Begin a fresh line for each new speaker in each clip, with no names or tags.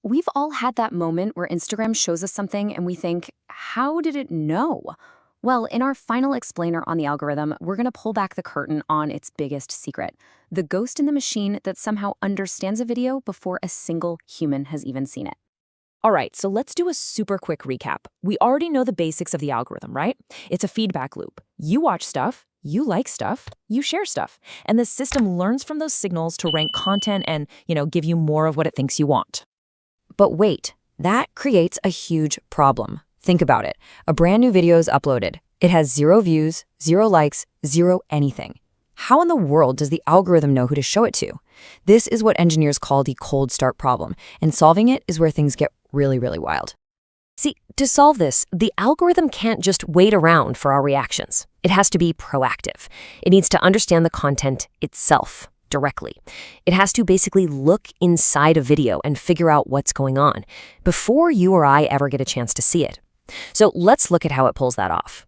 We've all had that moment where Instagram shows us something and we think, how did it know? Well, in our final explainer on the algorithm, we're going to pull back the curtain on its biggest secret, the ghost in the machine that somehow understands a video before a single human has even seen it.
All right, so let's do a super quick recap. We already know the basics of the algorithm, right? It's a feedback loop. You watch stuff, you like stuff, you share stuff, and the system learns from those signals to rank content and, give you more of what it thinks you want. But wait, that creates a huge problem. Think about it. A brand new video is uploaded. It has 0 views, 0 likes, 0 anything. How in the world does the algorithm know who to show it to? This is what engineers call the cold start problem, and solving it is where things get really, really wild. See, to solve this, the algorithm can't just wait around for our reactions. It has to be proactive. It needs to understand the content itself directly. It has to basically look inside a video and figure out what's going on before you or I ever get a chance to see it. So let's look at how it pulls that off.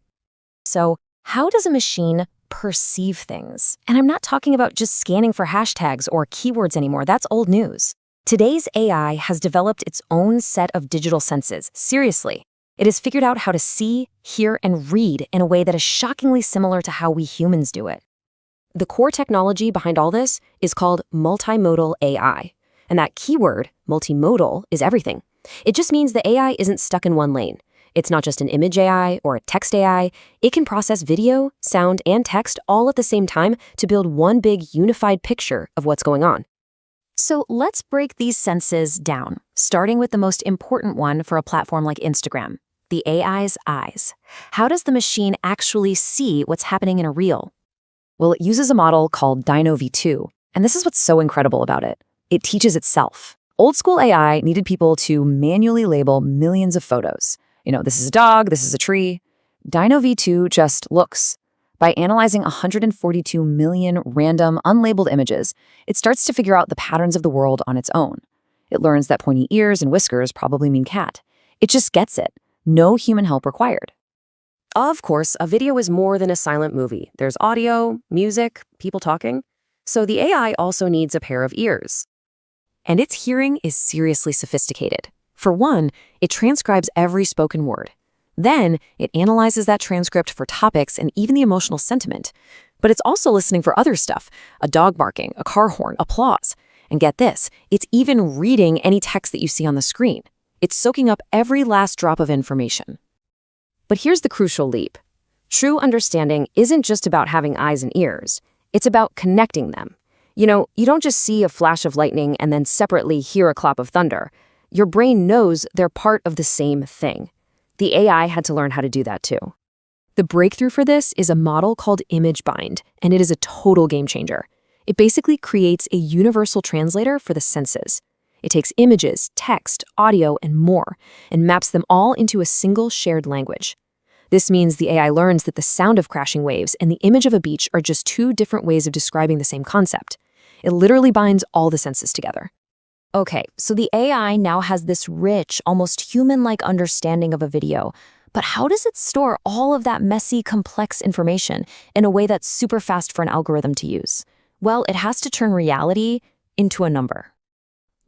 So how does a machine perceive things? And I'm not talking about just scanning for hashtags or keywords anymore. That's old news. Today's AI has developed its own set of digital senses. Seriously. It has figured out how to see, hear, and read in a way that is shockingly similar to how we humans do it. The core technology behind all this is called multimodal AI. And that keyword, multimodal, is everything. It just means the AI isn't stuck in one lane. It's not just an image AI or a text AI. It can process video, sound, and text all at the same time to build one big unified picture of what's going on. So let's break these senses down, starting with the most important one for a platform like Instagram, the AI's eyes. How does the machine actually see what's happening in a reel? Well, it uses a model called Dino V2, and this is what's so incredible about it. It teaches itself. Old school AI needed people to manually label millions of photos. This is a dog, this is a tree. Dino V2 just looks. By analyzing 142 million random, unlabeled images, it starts to figure out the patterns of the world on its own. It learns that pointy ears and whiskers probably mean cat. It just gets it. No human help required. Of course, a video is more than a silent movie. There's audio, music, people talking. So the AI also needs a pair of ears. And its hearing is seriously sophisticated. For one, it transcribes every spoken word. Then, it analyzes that transcript for topics and even the emotional sentiment. But it's also listening for other stuff, a dog barking, a car horn, applause. And get this, it's even reading any text that you see on the screen. It's soaking up every last drop of information. But here's the crucial leap. True understanding isn't just about having eyes and ears. It's about connecting them. You don't just see a flash of lightning and then separately hear a clap of thunder. Your brain knows they're part of the same thing. The AI had to learn how to do that too. The breakthrough for this is a model called ImageBind, and it is a total game changer. It basically creates a universal translator for the senses. It takes images, text, audio, and more, and maps them all into a single shared language. This means the AI learns that the sound of crashing waves and the image of a beach are just 2 different ways of describing the same concept. It literally binds all the senses together. Okay, so the AI now has this rich, almost human-like understanding of a video, but how does it store all of that messy, complex information in a way that's super fast for an algorithm to use? Well, it has to turn reality into a number.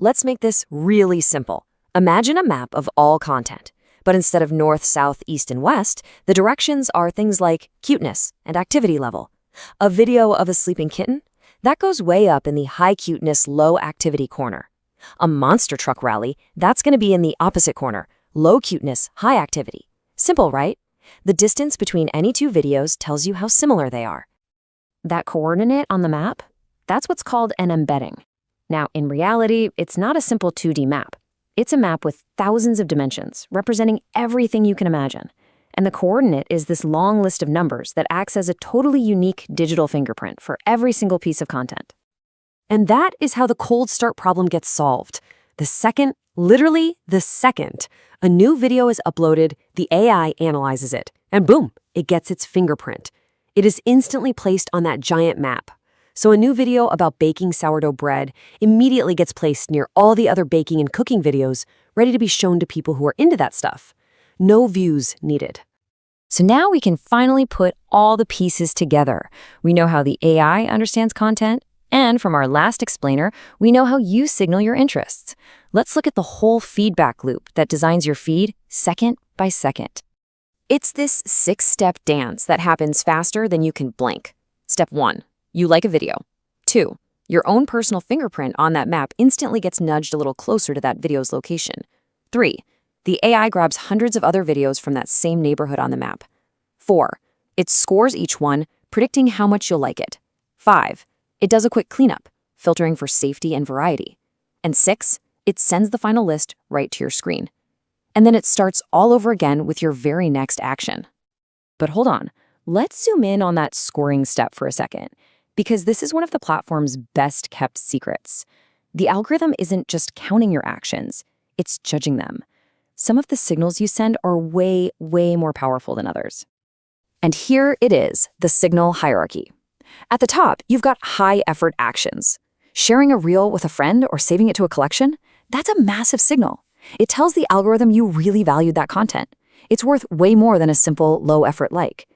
Let's make this really simple. Imagine a map of all content, but instead of north, south, east, and west, the directions are things like cuteness and activity level. A video of a sleeping kitten? That goes way up in the high cuteness, low activity corner. A monster truck rally, that's going to be in the opposite corner, low cuteness, high activity. Simple, right? The distance between any 2 videos tells you how similar they are. That coordinate on the map, that's what's called an embedding. Now, in reality, it's not a simple 2D map. It's a map with thousands of dimensions, representing everything you can imagine. And the coordinate is this long list of numbers that acts as a totally unique digital fingerprint for every single piece of content. And that is how the cold start problem gets solved. The second, literally the second, a new video is uploaded, the AI analyzes it, and boom, it gets its fingerprint. It is instantly placed on that giant map. So a new video about baking sourdough bread immediately gets placed near all the other baking and cooking videos, ready to be shown to people who are into that stuff. No views needed. So now we can finally put all the pieces together. We know how the AI understands content,
And from our last explainer, we know how you signal your interests. Let's look at the whole feedback loop that designs your feed second by second. It's this 6-step dance that happens faster than you can blink. Step 1, you like a video. 2, your own personal fingerprint on that map instantly gets nudged a little closer to that video's location. 3, the AI grabs hundreds of other videos from that same neighborhood on the map. 4, it scores each one, predicting how much you'll like it. 5, it does a quick cleanup, filtering for safety and variety. And 6, it sends the final list right to your screen. And then it starts all over again with your very next action. But hold on, let's zoom in on that scoring step for a second, because this is one of the platform's best kept secrets. The algorithm isn't just counting your actions, it's judging them. Some of the signals you send are way, way more powerful than others. And here it is, the signal hierarchy. At the top, you've got high-effort actions. Sharing a reel with a friend or saving it to a collection, that's a massive signal. It tells the algorithm you really valued that content. It's worth way more than a simple, low-effort like.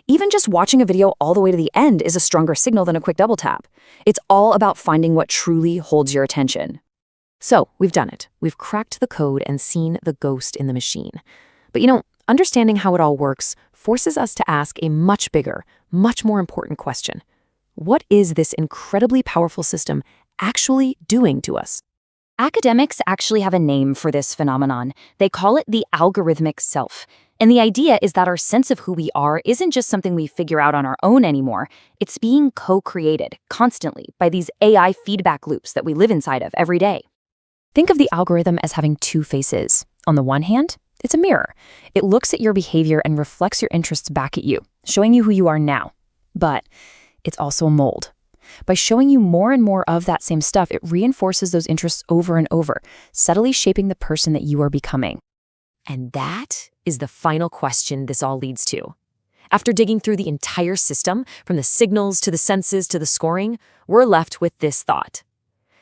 Even just watching a video all the way to the end is a stronger signal than a quick double tap. It's all about finding what truly holds your attention. So, we've done it. We've cracked the code and seen the ghost in the machine. But understanding how it all works forces us to ask a much bigger, much more important question. What is this incredibly powerful system actually doing to us?
Academics actually have a name for this phenomenon. They call it the algorithmic self. And the idea is that our sense of who we are isn't just something we figure out on our own anymore. It's being co-created constantly by these AI feedback loops that we live inside of every day. Think of the algorithm as having two faces. On the one hand, it's a mirror. It looks at your behavior and reflects your interests back at you, showing you who you are now. But it's also a mold. By showing you more and more of that same stuff, it reinforces those interests over and over, subtly shaping the person that you are becoming. And that is the final question this all leads to. After digging through the entire system, from the signals to the senses to the scoring, we're left with this thought.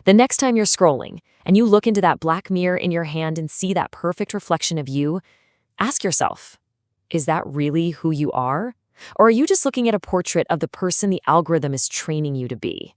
The next time you're scrolling and you look into that black mirror in your hand and see that perfect reflection of you, ask yourself, is that really who you are? Or are you just looking at a portrait of the person the algorithm is training you to be?